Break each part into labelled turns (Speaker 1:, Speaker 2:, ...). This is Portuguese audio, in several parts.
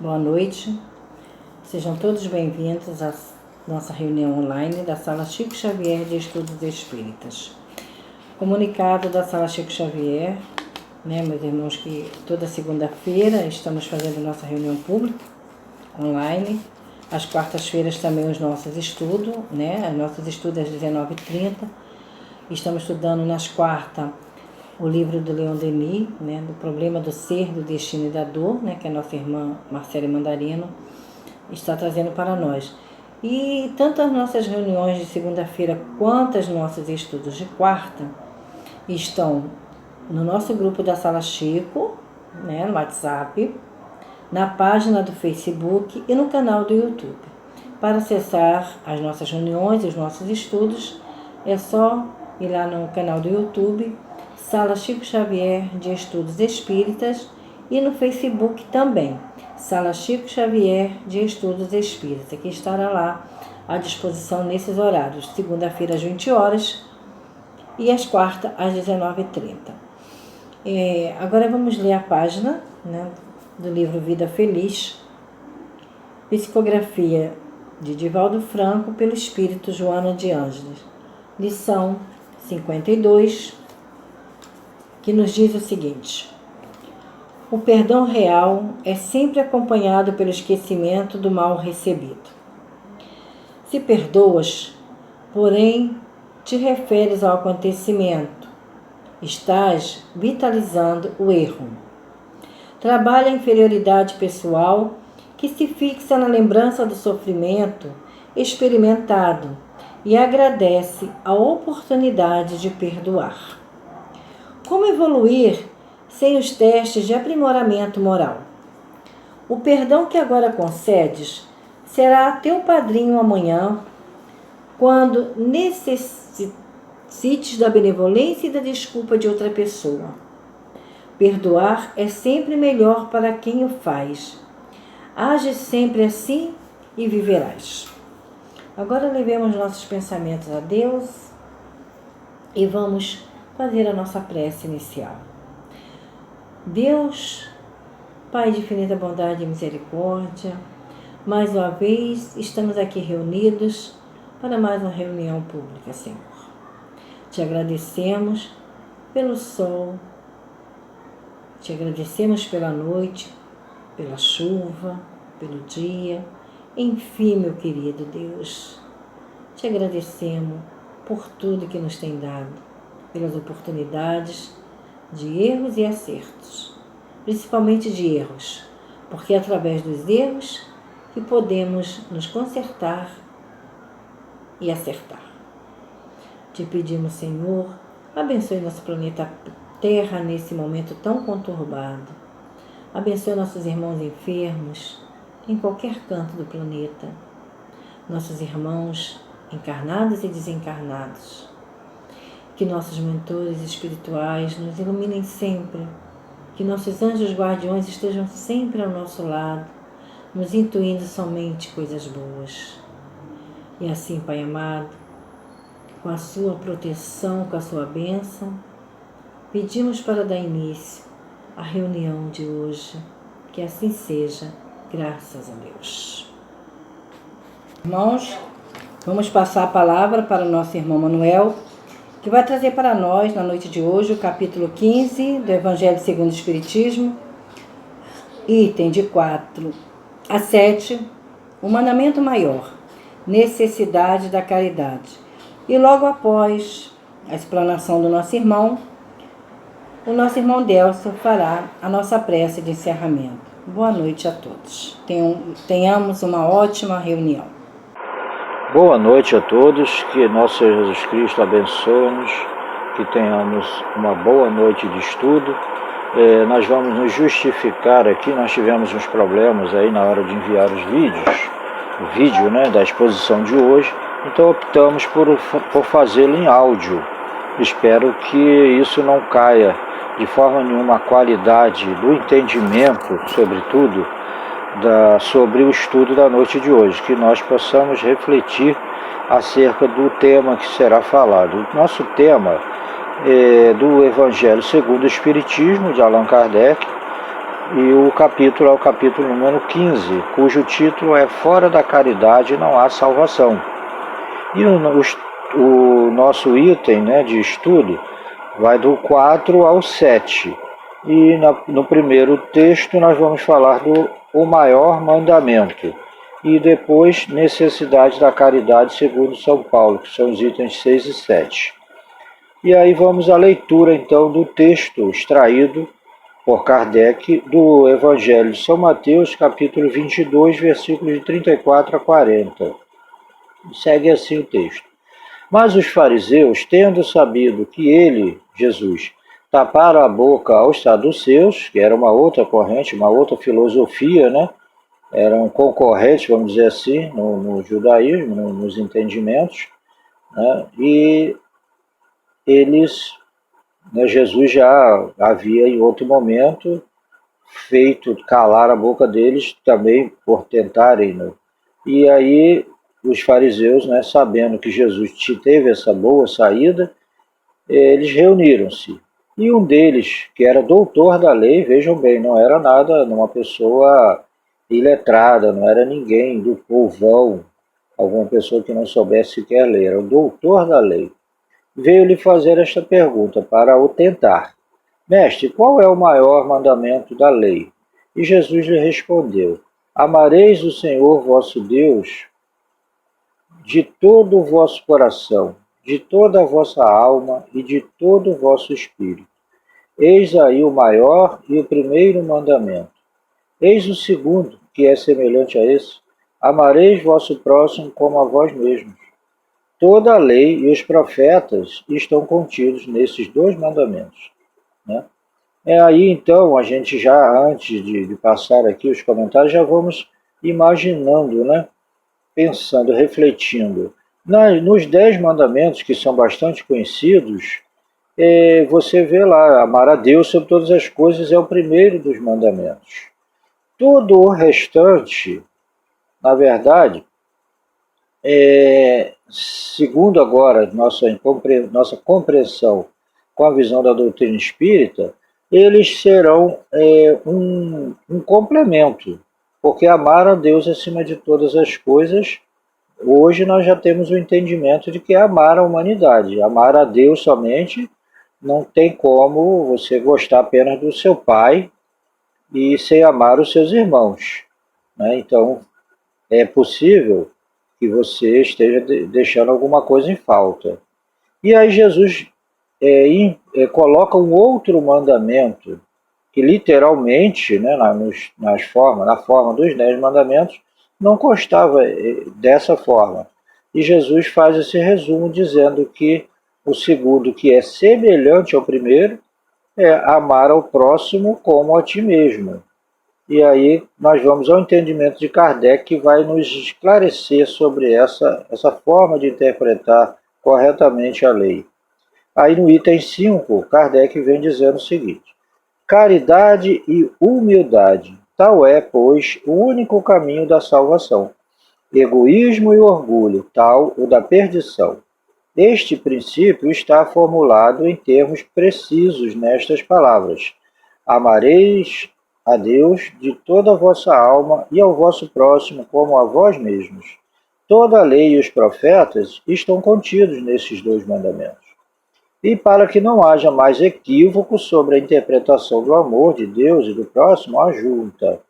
Speaker 1: Boa noite, sejam todos bem-vindos à nossa reunião online da Sala Chico Xavier de Estudos Espíritas. Comunicado da Sala Chico Xavier, meus irmãos, que toda segunda-feira estamos fazendo nossa reunião pública online. Às quartas-feiras também os nossos estudos, nossos estudos às 19h30. Estamos estudando nas quartas o livro do Leon Denis, do problema do ser, do destino e da dor, que a nossa irmã Marcele Mandarino está trazendo para nós. E tanto as nossas reuniões de segunda-feira quanto os nossos estudos de quarta estão no nosso grupo da Sala Chico, no WhatsApp, na página do Facebook e no canal do YouTube. Para acessar as nossas reuniões e os nossos estudos, é só ir lá no canal do YouTube, Sala Chico Xavier de Estudos Espíritas, e no Facebook também, Sala Chico Xavier de Estudos Espíritas, que estará lá à disposição nesses horários, segunda-feira às 20 horas e às quartas às 19h30. Agora vamos ler a página do livro Vida Feliz, psicografia de Divaldo Franco pelo Espírito Joana de Ângeles, lição 52, que nos diz o seguinte: o perdão real é sempre acompanhado pelo esquecimento do mal recebido. Se perdoas, porém, te referes ao acontecimento, estás vitalizando o erro. Trabalha a inferioridade pessoal que se fixa na lembrança do sofrimento experimentado e agradece a oportunidade de perdoar. Como evoluir sem os testes de aprimoramento moral? O perdão que agora concedes será teu padrinho amanhã, quando necessites da benevolência e da desculpa de outra pessoa. Perdoar é sempre melhor para quem o faz. Age sempre assim e viverás. Agora levemos nossos pensamentos a Deus e vamos fazer a nossa prece inicial. Deus, Pai de infinita bondade e misericórdia, mais uma vez estamos aqui reunidos para mais uma reunião pública, Senhor. Te agradecemos pelo sol, te agradecemos pela noite, pela chuva, pelo dia, enfim, meu querido Deus, te agradecemos por tudo que nos tem dado, pelas oportunidades de erros e acertos, principalmente de erros, porque é através dos erros que podemos nos consertar e acertar. Te pedimos, Senhor, abençoe nosso planeta Terra nesse momento tão conturbado. Abençoe nossos irmãos enfermos em qualquer canto do planeta, nossos irmãos encarnados e desencarnados. Que nossos mentores espirituais nos iluminem sempre, que nossos anjos guardiões estejam sempre ao nosso lado, nos intuindo somente coisas boas. E assim, Pai amado, com a sua proteção, com a sua bênção, pedimos para dar início à reunião de hoje. Que assim seja, graças a Deus. Irmãos, vamos passar a palavra para o nosso irmão Manuel, que vai trazer para nós, na noite de hoje, o capítulo 15 do Evangelho segundo o Espiritismo, item de 4 a 7, o mandamento maior, necessidade da caridade. E logo após a explanação do nosso irmão, o nosso irmão Delcio fará a nossa prece de encerramento. Boa noite a todos. Tenhamos uma ótima reunião.
Speaker 2: Boa noite a todos, que nosso Senhor Jesus Cristo abençoe-nos, que tenhamos uma boa noite de estudo. Nós vamos nos justificar aqui, nós tivemos uns problemas aí na hora de enviar os vídeos, o vídeo da exposição de hoje, então optamos por fazê-lo em áudio. Espero que isso não caia de forma nenhuma a qualidade do entendimento, sobretudo, sobre o estudo da noite de hoje, que nós possamos refletir acerca do tema que será falado. O nosso tema é do Evangelho segundo o Espiritismo, de Allan Kardec, E o capítulo é o capítulo número 15, cujo título é Fora da Caridade Não Há Salvação. E o nosso item, né, de estudo vai do 4 ao 7. E no primeiro texto nós vamos falar do o maior mandamento. E depois necessidade da caridade segundo São Paulo, que são os itens 6 e 7. E aí vamos à leitura então do texto extraído por Kardec do Evangelho de São Mateus, capítulo 22, versículos de 34 a 40. Segue assim o texto. Mas os fariseus, tendo sabido que ele, Jesus, tapara a boca aos saduceus, que era uma outra corrente, uma outra filosofia, né? Eram concorrentes, vamos dizer assim, no judaísmo, nos entendimentos, né? E eles, né, Jesus já havia em outro momento feito calar a boca deles também por tentarem, né? E aí os fariseus, né, sabendo que Jesus teve essa boa saída, eles reuniram-se. E um deles, que era doutor da lei, vejam bem, não era nada, uma pessoa iletrada, não era ninguém do povão, alguma pessoa que não soubesse sequer ler, era o doutor da lei. Veio lhe fazer esta pergunta para o tentar. Mestre, qual é o maior mandamento da lei? E Jesus lhe respondeu, amareis o Senhor vosso Deus de todo o vosso coração, de toda a vossa alma e de todo o vosso espírito. Eis aí o maior e o primeiro mandamento. Eis o segundo, que é semelhante a esse. Amareis vosso próximo como a vós mesmos. Toda a lei e os profetas estão contidos nesses dois mandamentos, né? Aí então, a gente já, antes de passar aqui os comentários, já vamos imaginando, né? Pensando, refletindo. Nos 10 mandamentos, que são bastante conhecidos, você vê lá, amar a Deus sobre todas as coisas é o primeiro dos mandamentos. Todo o restante, na verdade, segundo agora nossa compreensão com a visão da doutrina espírita, eles serão um complemento, porque amar a Deus acima de todas as coisas, hoje nós já temos o entendimento de que é amar a humanidade. Amar a Deus somente não tem como você gostar apenas do seu pai e sem amar os seus irmãos, né? Então, é possível que você esteja deixando alguma coisa em falta. E aí Jesus coloca um outro mandamento, que literalmente, né, na forma dos 10 mandamentos, não constava dessa forma. E Jesus faz esse resumo dizendo que o segundo, que é semelhante ao primeiro, é amar ao próximo como a ti mesmo. E aí nós vamos ao entendimento de Kardec, que vai nos esclarecer sobre essa forma de interpretar corretamente a lei. Aí no item 5, Kardec vem dizendo o seguinte: caridade e humildade, tal é, pois, o único caminho da salvação. Egoísmo e orgulho, tal o da perdição. Este princípio está formulado em termos precisos nestas palavras: amareis a Deus de toda a vossa alma e ao vosso próximo como a vós mesmos. Toda a lei e os profetas estão contidos nesses dois mandamentos. E para que não haja mais equívoco sobre a interpretação do amor de Deus e do próximo, ajunta.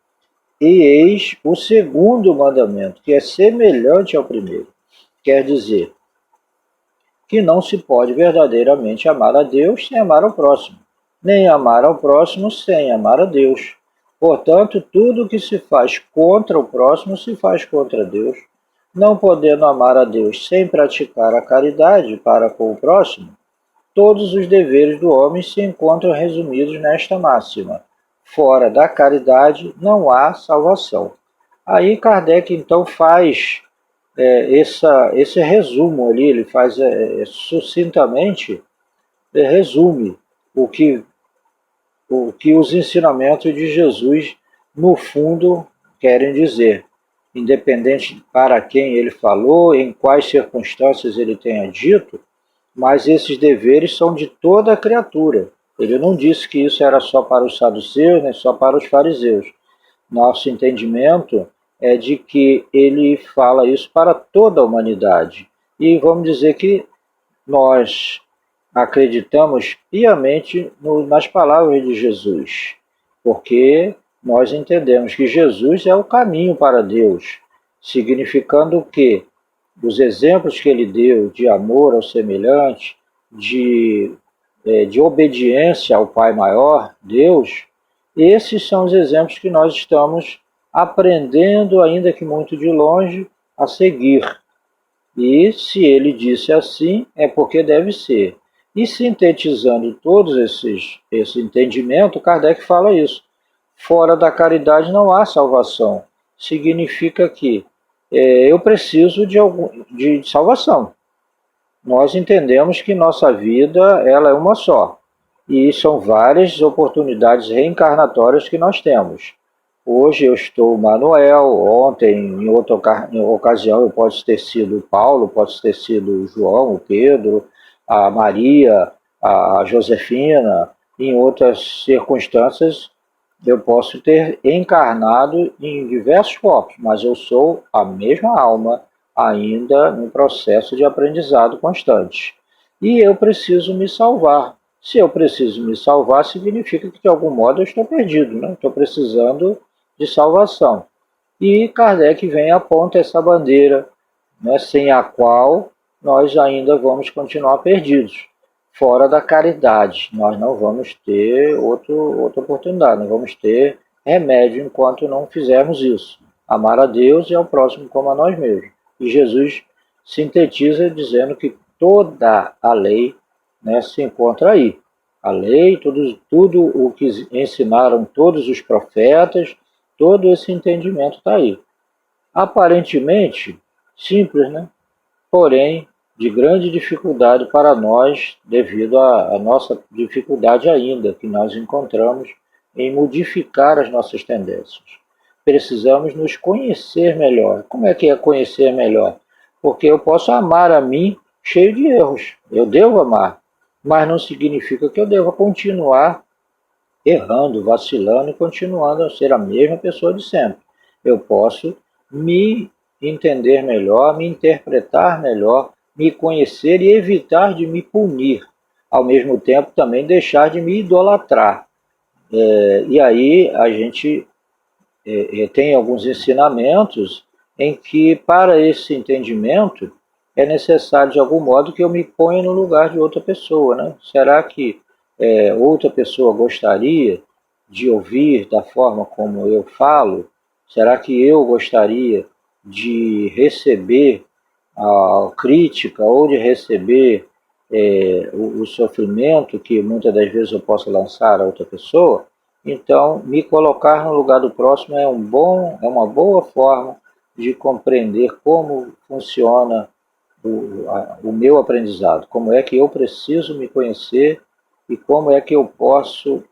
Speaker 2: E eis o segundo mandamento, que é semelhante ao primeiro. Quer dizer, que não se pode verdadeiramente amar a Deus sem amar ao próximo, nem amar ao próximo sem amar a Deus. Portanto, tudo que se faz contra o próximo se faz contra Deus. Não podendo amar a Deus sem praticar a caridade para com o próximo, todos os deveres do homem se encontram resumidos nesta máxima: fora da caridade não há salvação. Aí Kardec então faz esse resumo ali, ele faz sucintamente, resume o que os ensinamentos de Jesus, no fundo, querem dizer, independente para quem ele falou, em quais circunstâncias ele tenha dito, mas esses deveres são de toda a criatura. Ele não disse que isso era só para os saduceus, nem só para os fariseus. Nosso entendimento é de que ele fala isso para toda a humanidade. E vamos dizer que nós acreditamos piamente nas palavras de Jesus, porque nós entendemos que Jesus é o caminho para Deus, significando que os exemplos que ele deu de amor ao semelhante, de obediência ao Pai maior, Deus, esses são os exemplos que nós estamos aprendendo, ainda que muito de longe, a seguir. E se ele disse assim, é porque deve ser. E sintetizando todos esse entendimento, Kardec fala isso. Fora da caridade não há salvação. Significa que eu preciso de salvação. Nós entendemos que nossa vida ela é uma só. E são várias oportunidades reencarnatórias que nós temos. Hoje eu estou Manuel, ontem, em outra ocasião, eu posso ter sido Paulo, pode ter sido João, o Pedro, a Maria, a Josefina. Em outras circunstâncias, eu posso ter encarnado em diversos corpos, mas eu sou a mesma alma, ainda no processo de aprendizado constante. E eu preciso me salvar. Se eu preciso me salvar, significa que de algum modo eu estou perdido, né? Estou precisando de salvação. E Kardec vem e aponta essa bandeira, né, sem a qual nós ainda vamos continuar perdidos. Fora da caridade, nós não vamos ter outra oportunidade, não vamos ter remédio enquanto não fizermos isso. Amar a Deus e ao próximo como a nós mesmos. E Jesus sintetiza dizendo que toda a lei, né, se encontra aí. A lei, tudo o que ensinaram todos os profetas, todo esse entendimento está aí. Aparentemente simples, né? Porém, de grande dificuldade para nós, devido à nossa dificuldade ainda que nós encontramos em modificar as nossas tendências. Precisamos nos conhecer melhor. Como é que é conhecer melhor? Porque eu posso amar a mim cheio de erros. Eu devo amar, mas não significa que eu deva continuar errando, vacilando e continuando a ser a mesma pessoa de sempre. Eu posso me entender melhor, me interpretar melhor, me conhecer e evitar de me punir. Ao mesmo tempo, também deixar de me idolatrar. E aí a gente tem alguns ensinamentos em que, para esse entendimento, é necessário, de algum modo, que eu me ponha no lugar de outra pessoa, né? Será que outra pessoa gostaria de ouvir da forma como eu falo? Será que eu gostaria de receber a crítica ou de receber o sofrimento que muitas das vezes eu posso lançar a outra pessoa? Então, me colocar no lugar do próximo é uma boa forma de compreender como funciona o meu aprendizado, como é que eu preciso me conhecer e como é que eu posso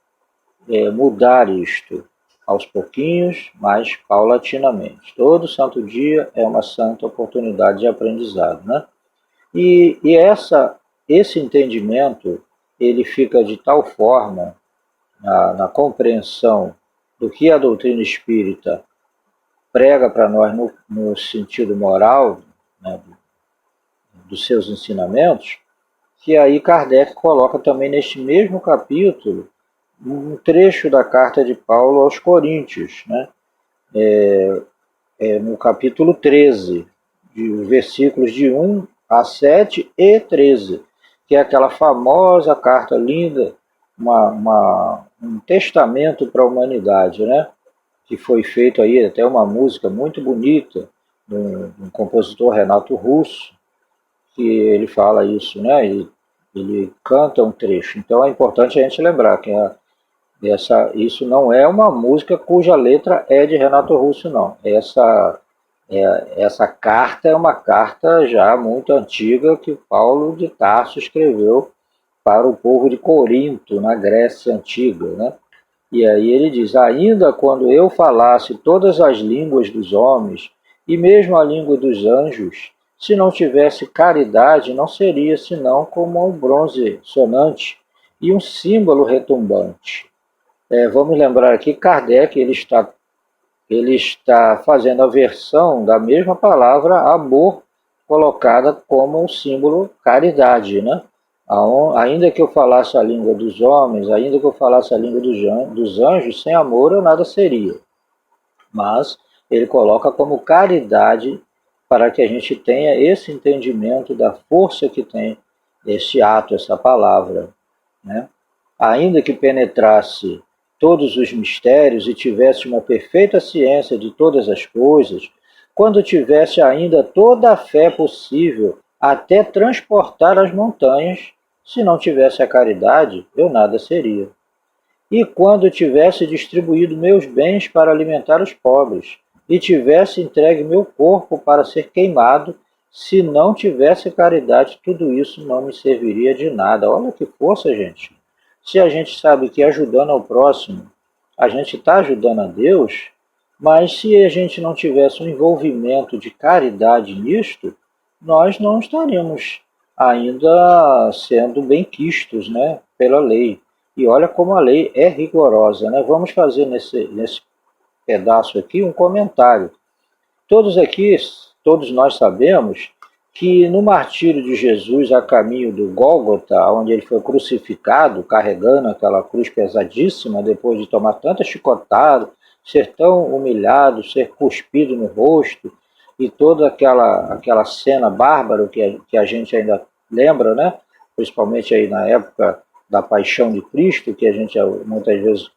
Speaker 2: mudar isto aos pouquinhos, mas paulatinamente. Todo santo dia é uma santa oportunidade de aprendizado, né? E esse entendimento ele fica de tal forma na compreensão do que a doutrina espírita prega para nós no sentido moral, né, dos seus ensinamentos, que aí Kardec coloca também neste mesmo capítulo um trecho da carta de Paulo aos Coríntios, né? No capítulo 13, os versículos de 1 a 7 e 13, que é aquela famosa carta linda, um testamento para a humanidade, né? Que foi feito aí até uma música muito bonita de um compositor, Renato Russo, que ele fala isso, né? Ele canta um trecho. Então é importante a gente lembrar que isso não é uma música cuja letra é de Renato Russo, não. Essa carta é uma carta já muito antiga que Paulo de Tarso escreveu para o povo de Corinto, na Grécia Antiga, né? E aí ele diz: ainda quando eu falasse todas as línguas dos homens e mesmo a língua dos anjos, se não tivesse caridade, não seria senão como um bronze sonante. e um símbolo retumbante. Vamos lembrar aqui, Kardec ele está fazendo a versão da mesma palavra amor, colocada como um símbolo caridade, né? Ainda que eu falasse a língua dos homens, ainda que eu falasse a língua dos anjos, sem amor eu nada seria. Mas ele coloca como caridade para que a gente tenha esse entendimento da força que tem esse ato, essa palavra, né? Ainda que penetrasse todos os mistérios e tivesse uma perfeita ciência de todas as coisas, quando tivesse ainda toda a fé possível até transportar as montanhas, se não tivesse a caridade, eu nada seria. E quando tivesse distribuído meus bens para alimentar os pobres, e tivesse entregue meu corpo para ser queimado, se não tivesse caridade, tudo isso não me serviria de nada. Olha que força, gente. Se a gente sabe que ajudando ao próximo, a gente está ajudando a Deus, mas se a gente não tivesse um envolvimento de caridade nisto, nós não estaríamos ainda sendo benquistos, né, pela lei. E olha como a lei é rigorosa, né? Vamos fazer nesse pedaço aqui um comentário. Todos nós sabemos que no martírio de Jesus a caminho do Gólgota, onde ele foi crucificado, carregando aquela cruz pesadíssima, depois de tomar tanta chicotada, ser tão humilhado, ser cuspido no rosto, e toda aquela cena bárbara que a gente ainda lembra, né? Principalmente aí na época da Paixão de Cristo, que a gente muitas vezes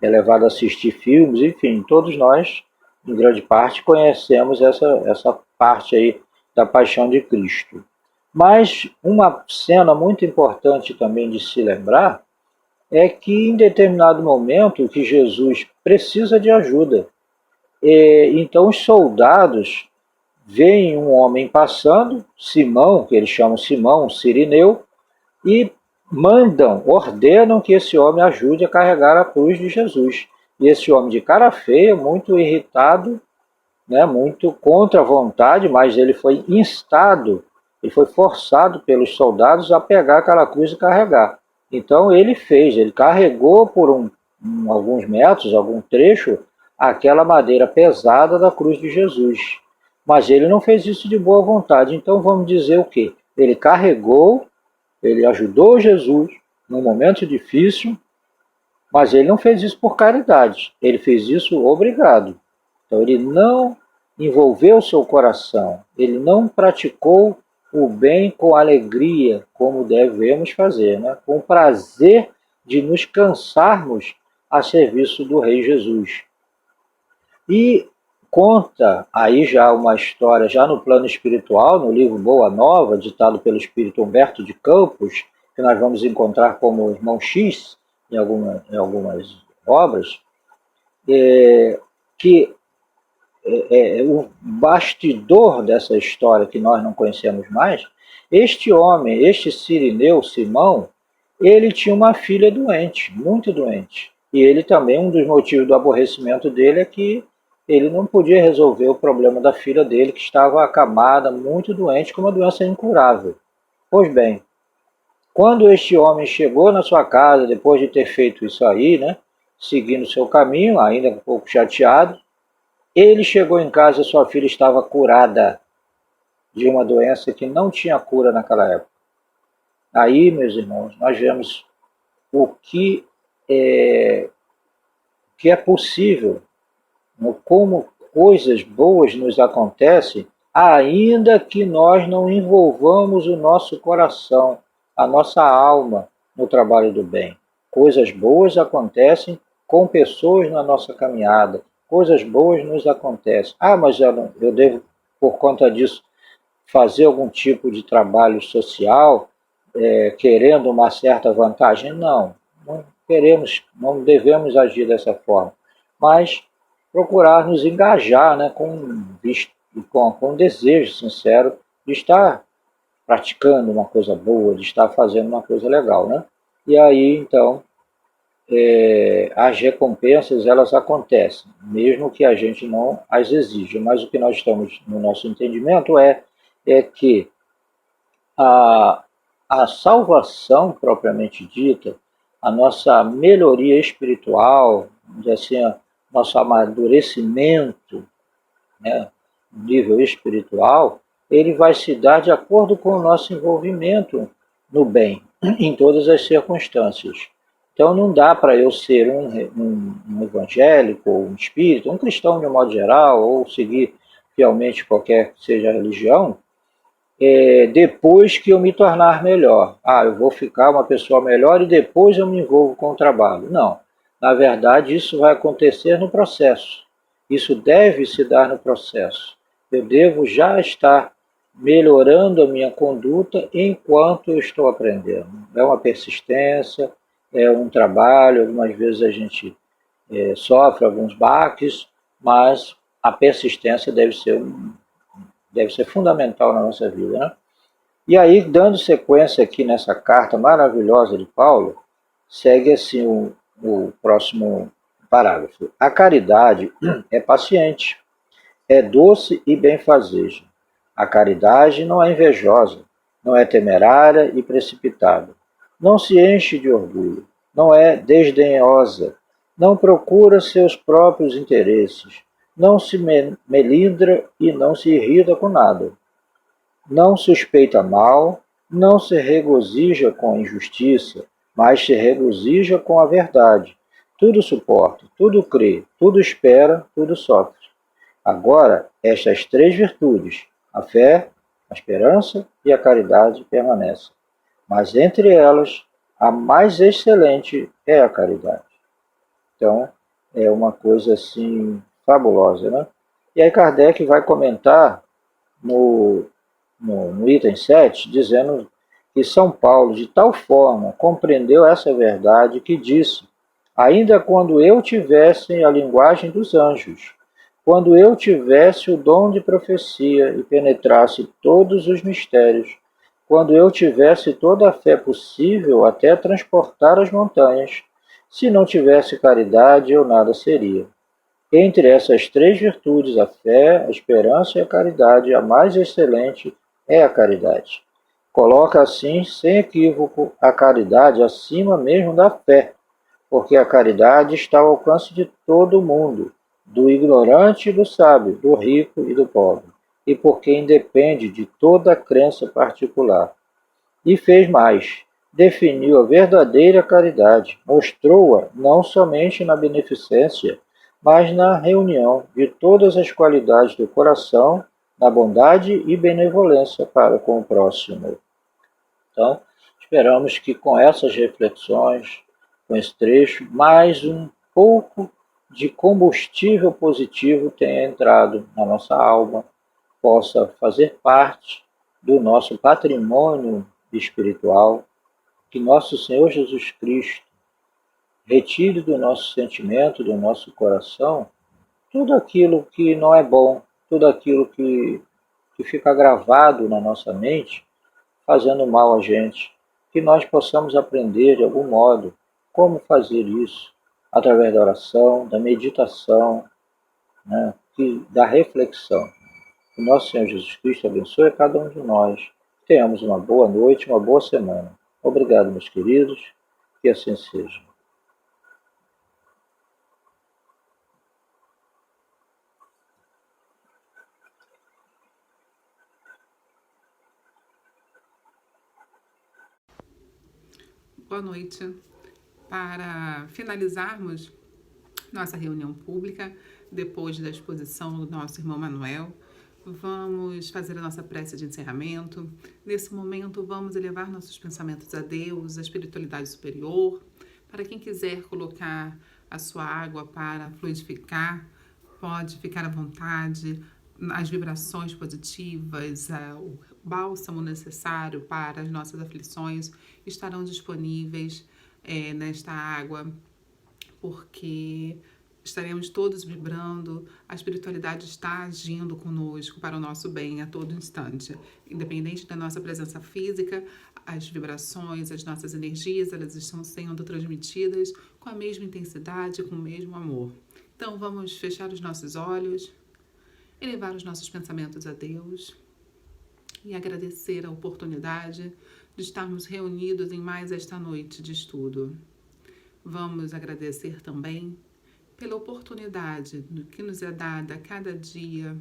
Speaker 2: é levado a assistir filmes, enfim, todos nós, em grande parte, conhecemos essa parte aí da Paixão de Cristo. Mas uma cena muito importante também de se lembrar é que em determinado momento que Jesus precisa de ajuda. Então os soldados veem um homem passando, Simão, que eles chamam Simão, um sirineu, e ordenam que esse homem ajude a carregar a cruz de Jesus. E esse homem de cara feia, muito irritado, né, muito contra a vontade, mas ele foi instado, ele foi forçado pelos soldados a pegar aquela cruz e carregar. Então ele carregou por alguns metros, algum trecho, aquela madeira pesada da cruz de Jesus. Mas ele não fez isso de boa vontade. Então vamos dizer o quê? Ele carregou, ele ajudou Jesus num momento difícil, mas ele não fez isso por caridade. Ele fez isso obrigado. Então ele não envolveu seu coração, ele não praticou o bem com alegria, como devemos fazer, né? Com prazer de nos cansarmos a serviço do Rei Jesus. E conta aí já uma história, já no plano espiritual, no livro Boa Nova, ditado pelo espírito Humberto de Campos, que nós vamos encontrar como Irmão X em algumas obras, que o bastidor dessa história que nós não conhecemos mais, este homem, este sirineu, Simão, ele tinha uma filha doente, muito doente. E ele também, um dos motivos do aborrecimento dele é que ele não podia resolver o problema da filha dele, que estava acamada, muito doente, com uma doença incurável. Pois bem, quando este homem chegou na sua casa, depois de ter feito isso aí, né, seguindo seu caminho, ainda um pouco chateado, ele chegou em casa e sua filha estava curada de uma doença que não tinha cura naquela época. Aí, meus irmãos, nós vemos o que é possível, como coisas boas nos acontecem, ainda que nós não envolvamos o nosso coração, a nossa alma no trabalho do bem. Coisas boas acontecem com pessoas na nossa caminhada, coisas boas nos acontecem. Mas eu devo, por conta disso, fazer algum tipo de trabalho social, querendo uma certa vantagem? Não queremos, não devemos agir dessa forma. Mas procurar nos engajar, né, com um desejo sincero de estar praticando uma coisa boa, de estar fazendo uma coisa legal, né? E aí, então, as recompensas, elas acontecem, mesmo que a gente não as exija. Mas o que nós estamos, no nosso entendimento, é que a salvação propriamente dita, a nossa melhoria espiritual, assim, nosso amadurecimento, né, nível espiritual, ele vai se dar de acordo com o nosso envolvimento no bem, em todas as circunstâncias. Então não dá para eu ser um evangélico, ou um espírita, um cristão de um modo geral, ou seguir fielmente qualquer que seja a religião, depois que eu me tornar melhor. Eu vou ficar uma pessoa melhor e depois eu me envolvo com o trabalho. Não. Na verdade, isso vai acontecer no processo. Isso deve se dar no processo. Eu devo já estar melhorando a minha conduta enquanto eu estou aprendendo. É uma persistência, é um trabalho, algumas vezes a gente sofre alguns baques, mas a persistência deve ser fundamental na nossa vida, né? E aí, dando sequência aqui nessa carta maravilhosa de Paulo, segue assim o próximo parágrafo. A caridade é paciente, é doce e benfazeja. A caridade não é invejosa, não é temerária e precipitada. Não se enche de orgulho, não é desdenhosa, não procura seus próprios interesses, não se melindra e não se irrita com nada. Não suspeita mal, não se regozija com a injustiça, mas se regozija com a verdade. Tudo suporta, tudo crê, tudo espera, tudo sofre. Agora, estas três virtudes, a fé, a esperança e a caridade, permanecem. Mas entre elas, a mais excelente é a caridade. Então, é uma coisa assim fabulosa, né? E aí Kardec vai comentar no item 7, dizendo que São Paulo, de tal forma, compreendeu essa verdade que disse: ainda quando eu tivesse a linguagem dos anjos, quando eu tivesse o dom de profecia e penetrasse todos os mistérios, quando eu tivesse toda a fé possível até transportar as montanhas, se não tivesse caridade, eu nada seria. Entre essas três virtudes, a fé, a esperança e a caridade, a mais excelente é a caridade. Coloca assim, sem equívoco, a caridade acima mesmo da fé, porque a caridade está ao alcance de todo mundo, do ignorante e do sábio, do rico e do pobre, e porque independe de toda crença particular. E fez mais, definiu a verdadeira caridade, mostrou-a não somente na beneficência, mas na reunião de todas as qualidades do coração, na bondade e benevolência para com o próximo. Então, esperamos que com essas reflexões, com esse trecho, mais um pouco de combustível positivo tenha entrado na nossa alma, possa fazer parte do nosso patrimônio espiritual, que nosso Senhor Jesus Cristo retire do nosso sentimento, do nosso coração, tudo aquilo que não é bom, tudo aquilo que fica gravado na nossa mente, fazendo mal a gente, que nós possamos aprender de algum modo como fazer isso, através da oração, da meditação, né, da reflexão. Que nosso Senhor Jesus Cristo abençoe a cada um de nós. Tenhamos uma boa noite, uma boa semana. Obrigado, meus queridos, que assim seja.
Speaker 3: Boa noite. Para finalizarmos nossa reunião pública, depois da exposição do nosso irmão Manuel, vamos fazer a nossa prece de encerramento. Nesse momento, vamos elevar nossos pensamentos a Deus, à espiritualidade superior. Para quem quiser colocar a sua água para fluidificar, pode ficar à vontade. As vibrações positivas, o bálsamo necessário para as nossas aflições estarão disponíveis nesta água, porque estaremos todos vibrando, a espiritualidade está agindo conosco para o nosso bem a todo instante. Independente da nossa presença física, as vibrações, as nossas energias, elas estão sendo transmitidas com a mesma intensidade, com o mesmo amor. Então vamos fechar os nossos olhos, elevar os nossos pensamentos a Deus e agradecer a oportunidade de estarmos reunidos em mais esta noite de estudo. Vamos agradecer também pela oportunidade que nos é dada a cada dia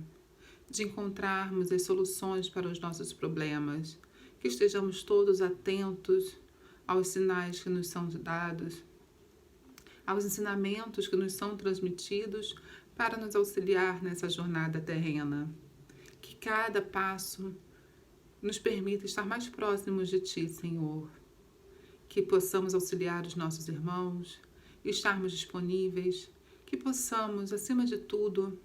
Speaker 3: de encontrarmos as soluções para os nossos problemas, que estejamos todos atentos aos sinais que nos são dados, aos ensinamentos que nos são transmitidos para nos auxiliar nessa jornada terrena. Que cada passo nos permita estar mais próximos de Ti, Senhor. Que possamos auxiliar os nossos irmãos, estarmos disponíveis, que possamos, acima de tudo,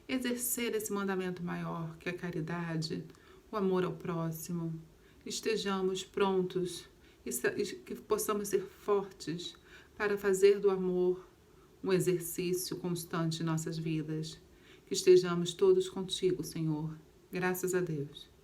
Speaker 3: exercer esse mandamento maior, que é a caridade, o amor ao próximo. Estejamos prontos e que possamos ser fortes para fazer do amor um exercício constante em nossas vidas. Que estejamos todos contigo, Senhor. Graças a Deus.